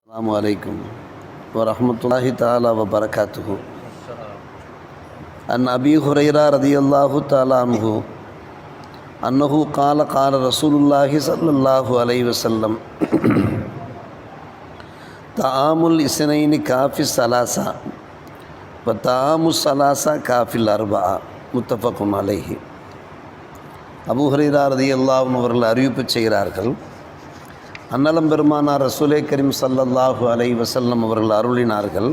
अस्सलामु अलैकुम व रहमतुल्लाहि ताला व बरकातुहु। अन अबी हुरैरा रदियल्लाहु ताला अन्हु अन्नहु क़ाल क़ाल रसूलुल्लाहि सल्लल्लाहु अलैहि वसल्लम तआमुल इस्नैनि काफ़िस सलासा व तआमुस सलासा काफ़िल अर्बआ मुत्तफ़क़ुन अलैहि। அபூ ஹுரைரா ரலியல்லாஹு அன்ஹு அவர்கள் அறிவிப்பு செய்கிறார்கள், அன்னலம் பெருமானார் ரசூலே கரீம் ஸல்லல்லாஹு அலைஹி வஸல்லம் அவர்கள் அருளினார்கள்,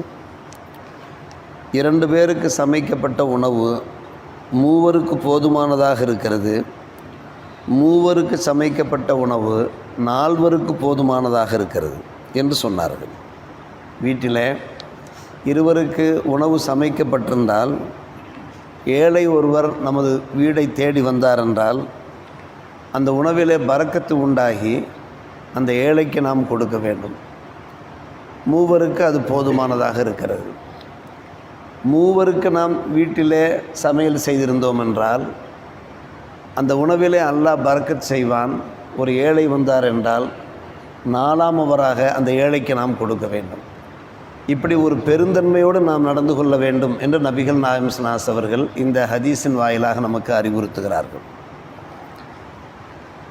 2 பேருக்கு சமைக்கப்பட்ட உணவு மூவருக்கு போதுமானதாக இருக்கிறது, மூவருக்கு சமைக்கப்பட்ட உணவு 4 போதுமானதாக இருக்கிறது என்று சொன்னார்கள். வீட்டில் இருவருக்கு உணவு சமைக்கப்பட்டிருந்தால், ஏழை ஒருவர் நமது வீடை தேடி வந்தார் என்றால் அந்த உணவிலே பரக்கத்து உண்டாகி அந்த ஏழைக்கு நாம் கொடுக்க வேண்டும். மூவருக்கு அது போதுமானதாக இருக்கிறது. மூவருக்கு நாம் வீட்டிலே சமையல் செய்திருந்தோம் என்றால் அந்த உணவிலே அல்லாஹ் பரக்கத் செய்வான். ஒரு ஏழை வந்தார் என்றால் 4ஆமவராக அந்த ஏழைக்கு நாம் கொடுக்க வேண்டும். இப்படி ஒரு பெருந்தன்மையோடு நாம் நடந்து கொள்ள வேண்டும் என்று நபிகள் நாயகம் ஸல்லல்லாஹு அலைஹி வஸல்லம் அவர்கள் இந்த ஹதீஸின் வாயிலாக நமக்கு அறிவுறுத்துகிறார்கள்.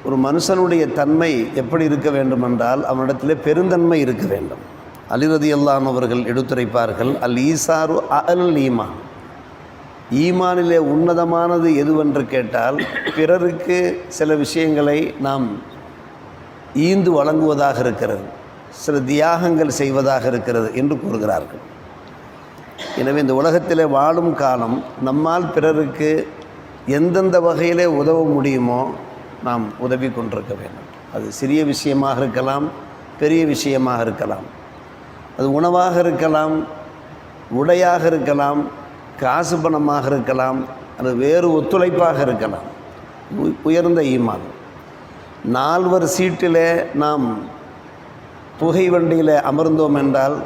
ஒரு மனுஷனுடைய தன்மை எப்படி இருக்க வேண்டும் என்றால் அவனிடத்திலே பெருந்தன்மை இருக்க வேண்டும். அலி ரலியல்லாஹு அன்ஹு அவர்கள் எடுத்துரைப்பார்கள், அல் ஈசாரு அல் ஈமான், ஈமானிலே உன்னதமானது எதுவென்று கேட்டால் பிறருக்கு சில விஷயங்களை நாம் ஈந்து வழங்குவதாக இருக்கிறது, சில தியாகங்கள் செய்வதாக இருக்கிறது என்று கூறுகிறார்கள். எனவே இந்த உலகத்திலே வாழும் காலம் நம்மால் பிறருக்கு எந்தெந்த வகையிலே உதவ முடியுமோ நாம் உதவி கொண்டிருக்க வேண்டும். அது சிறிய விஷயமாக இருக்கலாம், பெரிய விஷயமாக இருக்கலாம், அது உணவாக இருக்கலாம், உடையாக இருக்கலாம், காசு பணமாக இருக்கலாம், அது வேறு ஒத்துழைப்பாக இருக்கலாம். உயர்ந்த ஈமான். 4 சீட்டிலே நாம் புகை வண்டியில் அமர்ந்தோம் என்றால்,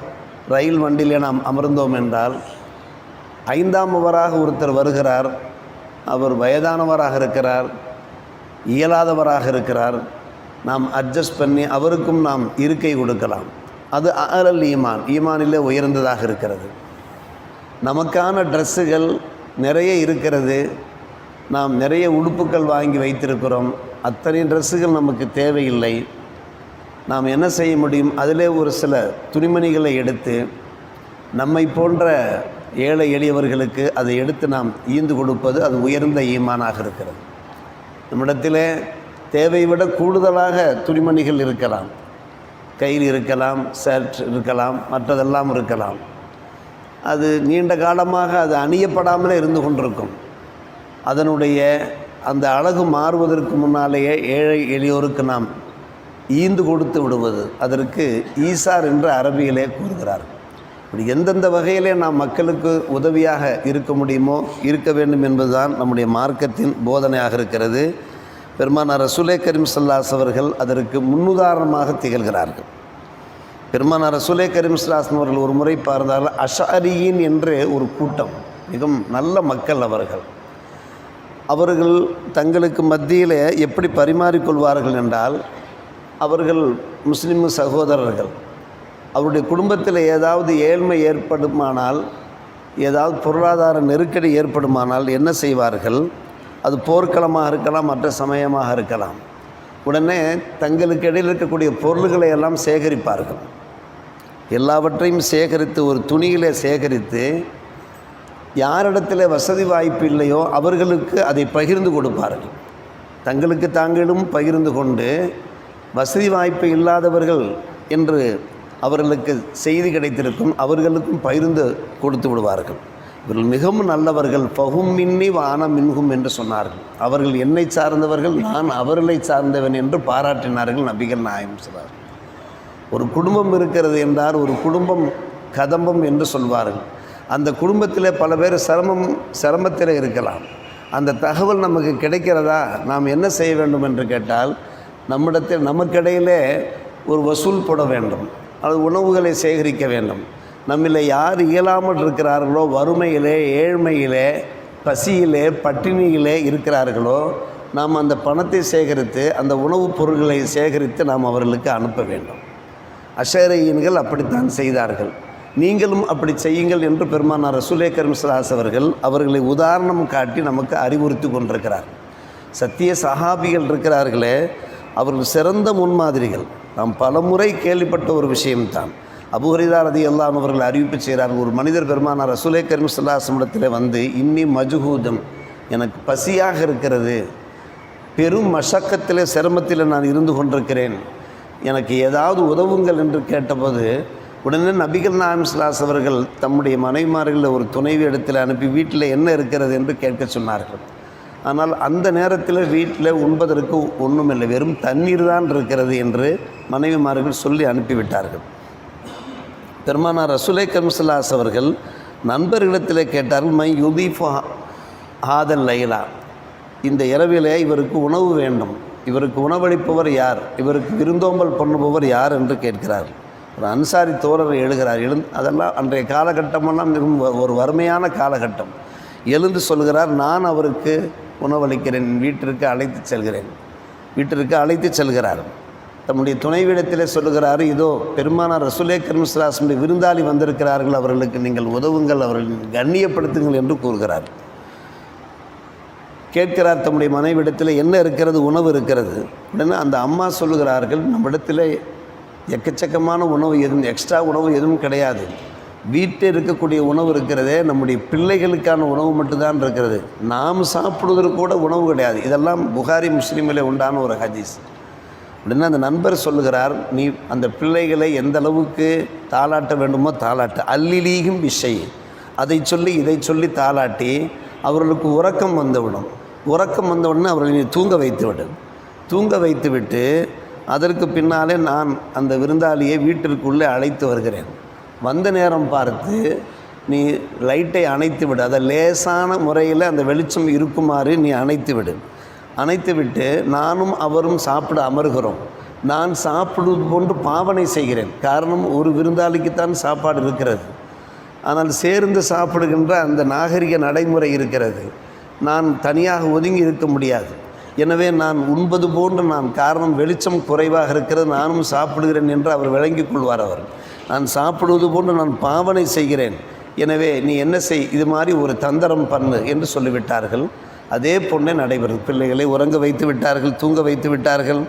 ரயில் வண்டியிலே நாம் அமர்ந்தோம் என்றால் 5ஆமவராக ஒருத்தர் வருகிறார், அவர் வயதானவராக இருக்கிறார், இயலாதவராக இருக்கிறார், நாம் அட்ஜஸ்ட் பண்ணி அவருக்கும் நாம் இருக்கை கொடுக்கலாம். அது அல் ஈமான், ஈமானிலே உயர்ந்ததாக இருக்கிறது. நமக்கான ட்ரெஸ்ஸுகள் நிறைய இருக்கிறது, நாம் நிறைய உடுப்புகள் வாங்கி வைத்திருக்கிறோம், அத்தனை ட்ரெஸ்ஸுகள் நமக்கு தேவையில்லை. நாம் என்ன செய்ய முடியும்? அதிலே ஒரு சில துணிமணிகளை எடுத்து நம்மை போன்ற ஏழை எளியவர்களுக்கு அதை எடுத்து நாம் ஈந்து கொடுப்பது அது உயர்ந்த ஈமானாக இருக்கிறது. நம்மிடத்திலே தேவை விட கூடுதலாக துணிமணிகள் இருக்கலாம், கயிறு இருக்கலாம், ஷர்ட் இருக்கலாம், மற்றதெல்லாம் இருக்கலாம். அது நீண்ட காலமாக அது அணியப்படாமலே இருந்து கொண்டிருக்கும். அதனுடைய அந்த அழகு மாறுவதற்கு முன்னாலேயே ஏழை எளியோருக்கு நாம் ஈந்து கொடுத்து விடுவது, அதற்கு ஈசார் என்று அரபியிலே கூறுகிறார். இப்படி எந்தெந்த வகையிலே நாம் மக்களுக்கு உதவியாக இருக்க முடியுமோ இருக்க வேண்டும் என்பதுதான் நம்முடைய மார்க்கத்தின் போதனையாக இருக்கிறது. பெருமானார் ரசூலே கரீம் ஸல்லல்லாஹு அலைஹி அவர்கள் அதற்கு முன்னுதாரணமாக திகழ்கிறார்கள். பெருமானார் ரசூலே கரீம் ஸல்லல்லாஹு அலைஹி அவர்கள் ஒரு முறை பார்த்தார்கள், அஷஅரியின் என்று ஒரு கூட்டம், மிகவும் நல்ல மக்கள் அவர்கள். அவர்கள் தங்களுக்கு மத்தியிலே எப்படி பரிமாறிக்கொள்வார்கள் என்றால், அவர்கள் முஸ்லிம் சகோதரர்கள், அவருடைய குடும்பத்தில் ஏதாவது ஏழ்மை ஏற்படுமானால், ஏதாவது பொருளாதார நெருக்கடி ஏற்படுமானால் என்ன செய்வார்கள்? அது போர்க்களமாக இருக்கலாம், மற்ற சமயமாக இருக்கலாம். உடனே தங்களுக்கு இடையில் இருக்கக்கூடிய பொருள்களை எல்லாம் சேகரிப்பார்கள். எல்லாவற்றையும் சேகரித்து ஒரு துணியிலே சேகரித்து யாரிடத்தில் வசதி வாய்ப்பு இல்லையோ அவர்களுக்கு அதை பகிர்ந்து கொடுப்பார்கள். தங்களுக்கு தாங்களும் பகிர்ந்து கொண்டு வசதி வாய்ப்பு இல்லாதவர்கள் என்று அவர்களுக்கு செய்தி கிடைத்திருக்கும், அவர்களுக்கும் பகிர்ந்து கொடுத்து விடுவார்கள். இவர்கள் மிகவும் நல்லவர்கள், ஃபஹும் மின்னி வான மின்ஹும் என்று சொன்னார்கள். அவர்கள் என்னை சார்ந்தவர்கள், நான் அவர்களை சார்ந்தவன் என்று பாராட்டினார்கள் நபிகள் நாயகம் ஸல்லல்லாஹு அலைஹி வஸல்லம். ஒரு குடும்பம் இருக்கிறது என்றால் ஒரு குடும்பம் கதம்பம் என்று சொல்வார்கள். அந்த குடும்பத்தில் பல பேர் சிரமத்தில் இருக்கலாம். அந்த தகவல் நமக்கு கிடைக்கிறதா? நாம் என்ன செய்ய வேண்டும் என்று கேட்டால், நம்மிடத்தில் நமக்கிடையிலே ஒரு வசூல் போட வேண்டும், அது உணவுகளை சேகரிக்க வேண்டும். நம்மில் யார் இயலாமல் இருக்கிறார்களோ, வறுமையிலே, ஏழ்மையிலே, பசியிலே, பட்டினியிலே இருக்கிறார்களோ, நாம் அந்த பணத்தை சேகரித்து அந்த உணவுப் பொருட்களை சேகரித்து நாம் அவர்களுக்கு அனுப்ப வேண்டும். அஷரீன்கள் அப்படித்தான் செய்தார்கள், நீங்களும் அப்படி செய்யுங்கள் என்று பெருமானார் ரசூலே கரீம் ஸல்லல்லாஹு அலைஹி அவர்கள் அவர்களை உதாரணம் காட்டி நமக்கு அறிவுறுத்தி கொண்டிருக்கிறார். சத்திய சஹாபிகள் இருக்கிறார்களே, அவர்கள் சிறந்த முன்மாதிரிகள். நாம் பலமுறை கேள்விப்பட்ட ஒரு விஷயம்தான். அபூ ஹுரைரா ரலியல்லாஹு அன்ஹு அவர்கள் அறிவிப்பு செய்கிறார்கள், ஒரு மனிதர் பெருமானார் ரசூலே கரீம் ஸல்லல்லாஹு அலைஹி வஸல்லம் இடத்தில் வந்து, இன்னி மஜ்ஹூதம், எனக்கு பசியாக இருக்கிறது, பெரும் மஷக்கத்தில் சிரமத்தில் நான் இருந்து கொண்டிருக்கிறேன், எனக்கு ஏதாவது உதவுங்கள் என்று கேட்டபோது உடனே நபிகள் நாயகம் ஸல்லல்லாஹு அலைஹி அவர்கள் தம்முடைய மனைவிமார்களில் ஒரு துணைவி இடத்தில் அனுப்பி வீட்டில் என்ன இருக்கிறது என்று கேட்க சொன்னார்கள். ஆனால் அந்த நேரத்தில் வீட்டில் உண்பதற்கு ஒன்றுமில்லை, வெறும் தண்ணீர் தான் இருக்கிறது என்று மனைவிமார்கள் சொல்லி அனுப்பிவிட்டார்கள். பெருமானார் ரசூலே கரீம் ஸல்லல்லாஹு அலைஹி அவர்கள் நண்பர்களிடத்தில் கேட்டார்கள், மை யுதீஃபு ஹாதல் லைலா, இந்த இரவிலே இவருக்கு உணவு வேண்டும், இவருக்கு உணவளிப்பவர் யார், இவருக்கு விருந்தோம்பல் பண்ணுபவர் யார் என்று கேட்கிறார்கள். ஒரு அன்சாரி தோழர் எழுகிறார். அதெல்லாம் அன்றைய காலகட்டமெல்லாம் மிகவும் ஒரு வறுமையான காலகட்டம். எழுந்து சொல்கிறார், நான் அவருக்கு உணவளிக்கிறேன், வீட்டிற்கு அழைத்து செல்கிறேன். வீட்டிற்கு அழைத்து செல்கிறார். தம்முடைய துணைவிடத்திலே சொல்லுகிறார், இதோ பெருமானார் ரசூலே கரீம் ஸல்லல்லாஹு அலைஹி வஸல்லம் விருந்தாளி வந்திருக்கிறார்கள், அவர்களுக்கு நீங்கள் உதவுங்கள், அவர்கள் கண்ணியப்படுத்துங்கள் என்று கூறுகிறார். கேட்கிறார் தம்முடைய மனைவிடத்தில், என்ன இருக்கிறது, உணவு இருக்கிறது. உடனே அந்த அம்மா சொல்லுகிறார்கள், நம்மிடத்தில் எக்கச்சக்கமான உணவு எதுவும், எக்ஸ்ட்ரா உணவு எதுவும் கிடையாது, வீட்டில் இருக்கக்கூடிய உணவு இருக்கிறதே நம்முடைய பிள்ளைகளுக்கான உணவு மட்டும்தான் இருக்கிறது, நாம் சாப்பிடுவதற்கு கூட உணவு கிடையாது. இதெல்லாம் புகாரி முஸ்லீமில் உண்டான ஒரு ஹதீஸ். உடனே அந்த நண்பர் சொல்லுகிறார், நீ அந்த பிள்ளைகளை எந்த அளவுக்கு தாளாட்ட வேண்டுமோ தாளாட்டு, அல்லிலீகும் விஷை, அதை சொல்லி இதை சொல்லி தாளாட்டி அவர்களுக்கு உறக்கம் வந்துவிடும். உறக்கம் வந்தவுடனே அவர்களை நீ தூங்க வைத்துவிட்டு அதற்கு பின்னாலே நான் அந்த விருந்தாளியை வீட்டிற்குள்ளே அழைத்து வருகிறேன். வந்த நேரம் பார்த்து நீ லைட்டை அணைத்து விடு, அதை லேசான முறையில் அந்த வெளிச்சம் இருக்குமாறு நீ அணைத்து விட்டு நானும் அவரும் சாப்பிட அமர்கிறோம். நான் சாப்பிடுவது போன்று பாவனை செய்கிறேன். காரணம், ஒரு விருந்தாளிக்குத்தான் சாப்பாடு இருக்கிறது, ஆனால் சேர்ந்து சாப்பிடுகின்ற அந்த நாகரிக நடைமுறை இருக்கிறது. நான் தனியாக ஒதுங்கி இருக்க முடியாது. எனவே நான் உண்பது போன்று காரணம் வெளிச்சம் குறைவாக இருக்கிறது, நானும் சாப்பிடுகிறேன் என்று அவர் விளங்கிக் கொள்வார். நான் சாப்பிடுவது போன்று நான் பாவனை செய்கிறேன், எனவே நீ என்ன செய், இது மாதிரி ஒரு தந்திரம் பண்ணு என்று சொல்லிவிட்டார்கள். அதே போன்றே நடைபெறும். பிள்ளைகளை உறங்க வைத்து விட்டார்கள், தூங்க வைத்து விட்டார்கள்.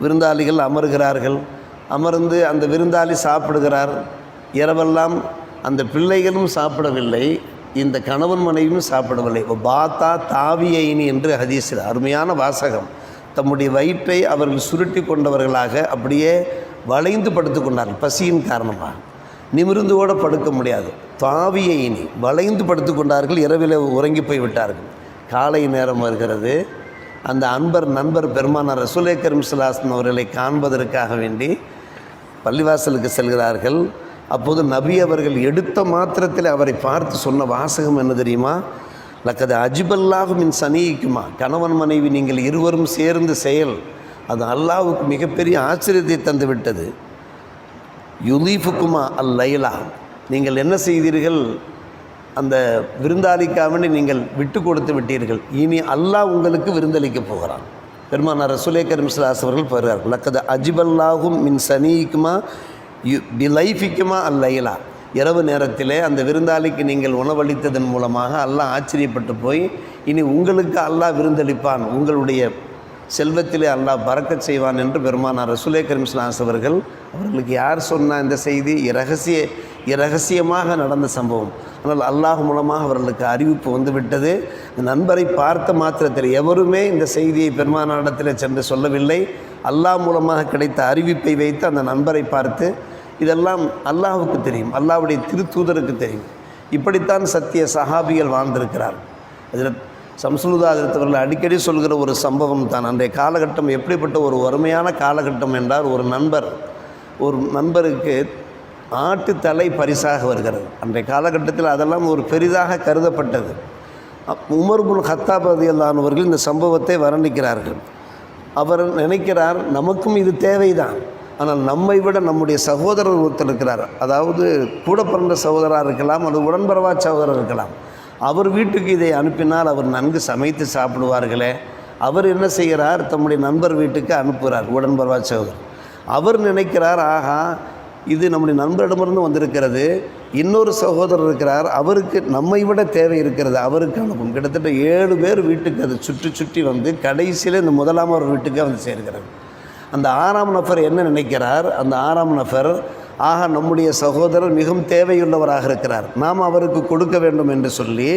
விருந்தாளிகள் அமர்கிறார்கள். அமர்ந்து அந்த விருந்தாளி சாப்பிடுகிறார். இரவெல்லாம் அந்த பிள்ளைகளும் சாப்பிடவில்லை, இந்த கணவன் மனைவியும் சாப்பிடவில்லை. பாத்தா தாவியைனி என்று ஹதீஸில் அருமையான வாசகம். தம்முடைய வயிற்றை அவர்கள் சுருட்டி கொண்டவர்களாக அப்படியே வளைந்து படுத்து கொண்டார்கள். பசியின் காரணமாக நிமிர்ந்து கூட படுக்க முடியாது. தாவியைனி வளைந்து படுத்து கொண்டார்கள். இரவில் உறங்கி போய் விட்டார்கள். காலை நேரம் வருகிறது. அந்த நண்பர் பெருமானார் ரசூலே கரீம் ஸல்லல்லாஹு அலைஹி வஸல்லம் அவர்களை காண்பதற்காக வேண்டி பள்ளிவாசலுக்கு செல்கிறார்கள். அப்போது நபி அவர்கள் எடுத்த மாத்திரத்தில் அவரை பார்த்து சொன்ன வாசகம் என்ன தெரியுமா? லக்கது அஜிபல்லாஹு மின் சனிக்குமா, கணவன் மனைவி நீங்கள் இருவரும் சேர்ந்து செயல், அது அல்லாஹ்வுக்கு மிகப்பெரிய ஆச்சரியத்தை தந்து விட்டது. யுலீஃபுக்குமா அல் லைலா, நீங்கள் என்ன செய்தீர்கள், அந்த விருந்தாளிக்காக நீங்கள் விட்டு கொடுத்து விட்டீர்கள், இனி அல்லாஹ் உங்களுக்கு விருந்தளிக்க போகிறான். பெருமானார் ரசூலே கரீம் ஸல்லல்லாஹு அலைஹி அவர்கள் பெறுகிறார்கள், லக்கது அஜிபல்லாஹு மின் சனிக்குமா பிலைஃபிக்குமா அல்லைலா, இரவு நேரத்திலே அந்த விருந்தாளிக்கு நீங்கள் உணவளித்ததன் மூலமாக அல்லாஹ் ஆச்சரியப்பட்டு போய் இனி உங்களுக்கு அல்லாஹ் விருந்தளிப்பான், உங்களுடைய செல்வத்திலே அல்லாஹ் பறக்கச் செய்வான் என்று பெருமானார் ரசூலே கரீம் ஸல்லல்லாஹு அலைஹி அவர்களுக்கு யார் சொன்ன இந்த செய்தி? இரகசியமாக நடந்த சம்பவம். ஆனால் அல்லாஹ் மூலமாக அவர்களுக்கு அறிவிப்பு வந்துவிட்டது. இந்த நண்பரை பார்த்த மாத்திரத்தில் எவருமே இந்த செய்தியை பெருமானாரிடத்தில் சென்று சொல்லவில்லை. அல்லாஹ் மூலமாக கிடைத்த அறிவிப்பை வைத்து அந்த நண்பரை பார்த்து, இதெல்லாம் அல்லாஹ்வுக்கு தெரியும், அல்லாஹ்வுடைய திருத்தூதருக்கு தெரியும். இப்படித்தான் சத்திய சஹாபிகள் வாழ்ந்திருக்கிறார். அதில் ஷம்சுல் அவர்கள் அடிக்கடி சொல்கிற ஒரு சம்பவம் தான். அன்றைய காலகட்டம் எப்படிப்பட்ட ஒரு வறுமையான காலகட்டம் என்றால், ஒரு நண்பருக்கு ஆட்டு தலை பரிசாக வருகிறது. அன்றைய காலகட்டத்தில் அதெல்லாம் ஒரு பெரிதாக கருதப்பட்டது. உமர் இப்னு கத்தாப் ரலியல்லாஹு அன்ஹு அவர்கள் இந்த சம்பவத்தை வர்ணிக்கிறார்கள். அவர் நினைக்கிறார், நமக்கும் இது தேவைதான், ஆனால் நம்மை விட நம்முடைய சகோதரர் ஒருத்தர் இருக்கிறார், அதாவது கூட பிறந்த சகோதரராக இருக்கலாம், அது உடன்பரவா சகோதரர் இருக்கலாம், அவர் வீட்டுக்கு இதை அனுப்பினால் அவர் நன்கு சமைத்து சாப்பிடுவார்களே. அவர் என்ன செய்கிறார், தம்முடைய நண்பர் வீட்டுக்கு அனுப்புகிறார், உடன்பரவா சகோதரர். அவர் நினைக்கிறார், ஆகா இது நம்முடைய நண்பரிடமிருந்து வந்திருக்கிறது. இன்னொரு சகோதரர் இருக்கிறார், அவருக்கு நம்மை விட தேவை இருக்கிறது, அவருக்கு அனுப்பும். கிட்டத்தட்ட 7 பேர் வீட்டுக்கு அது சுற்றி சுற்றி வந்து கடைசியில் இந்த முதலாம் ஒரு வீட்டுக்கே வந்து சேர்கிறது. அந்த 6ஆம் நபர் என்ன நினைக்கிறார்? அந்த 6ஆம் நபர், நம்முடைய சகோதரர் மிகவும் தேவையுள்ளவராக இருக்கிறார், நாம் அவருக்கு கொடுக்க வேண்டும் என்று சொல்லி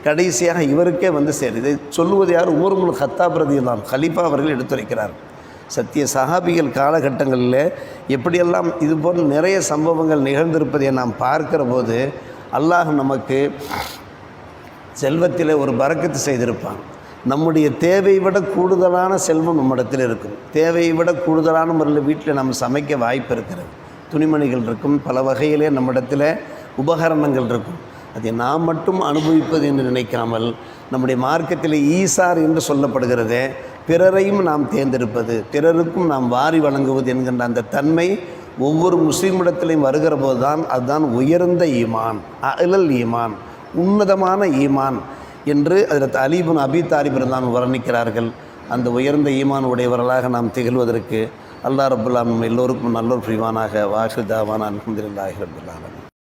கடைசியாக இவருக்கே வந்து சேரும். இதை சொல்லுவது யார்? உமர் இப்னு கத்தாப் ரலியல்லாஹு அன்ஹு கலீஃபா அவர்கள் எடுத்துரைக்கிறார். சத்திய சஹாபிகள் காலகட்டங்களில் எப்படியெல்லாம் இதுபோன்ற நிறைய சம்பவங்கள் நிகழ்ந்திருப்பதை நாம் பார்க்கிற போது அல்லாஹ் நமக்கு செல்வத்தில் ஒரு பரக்கத்து செய்திருப்பான். நம்முடைய தேவையை விட கூடுதலான செல்வம் நம்மிடத்தில் இருக்கும். தேவையை விட கூடுதலான முறையில் வீட்டில் நம்ம சமைக்க வாய்ப்பு இருக்கிறது. துணிமணிகள் இருக்கும், பல வகையிலே நம்மிடத்தில் உபகரணங்கள் இருக்கும். அதை நாம் மட்டும் அனுபவிப்பது என்று நினைக்காமல் நம்முடைய மார்க்கத்தில் ஈசார் என்று சொல்லப்படுகிறதே, பிறரையும் நாம் தேர்ந்தெடுப்பது, பிறருக்கும் நாம் வாரி வழங்குவது என்கின்ற அந்த தன்மை ஒவ்வொரு முஸ்லீமிடத்திலையும் வருகிற போது தான் அதுதான் உயர்ந்த ஈமான், அலல் ஈமான், உன்னதமான ஈமான் என்று அதில் அலி இப்னு அபி தாலிப் ரலியல்லாஹு வர்ணிக்கிறார்கள். அந்த உயர்ந்த ஈமான் உடையவர்களாக நாம் திகழ்வதற்கு அல்லாஹ் ரப்புல் ஆலமீன் எல்லோருக்கும் நல்லொரு புரிவானாக. வாஹிரு தாவானா அல்ஹம்துலில்லாஹி ரப்பில் ஆலமீன்.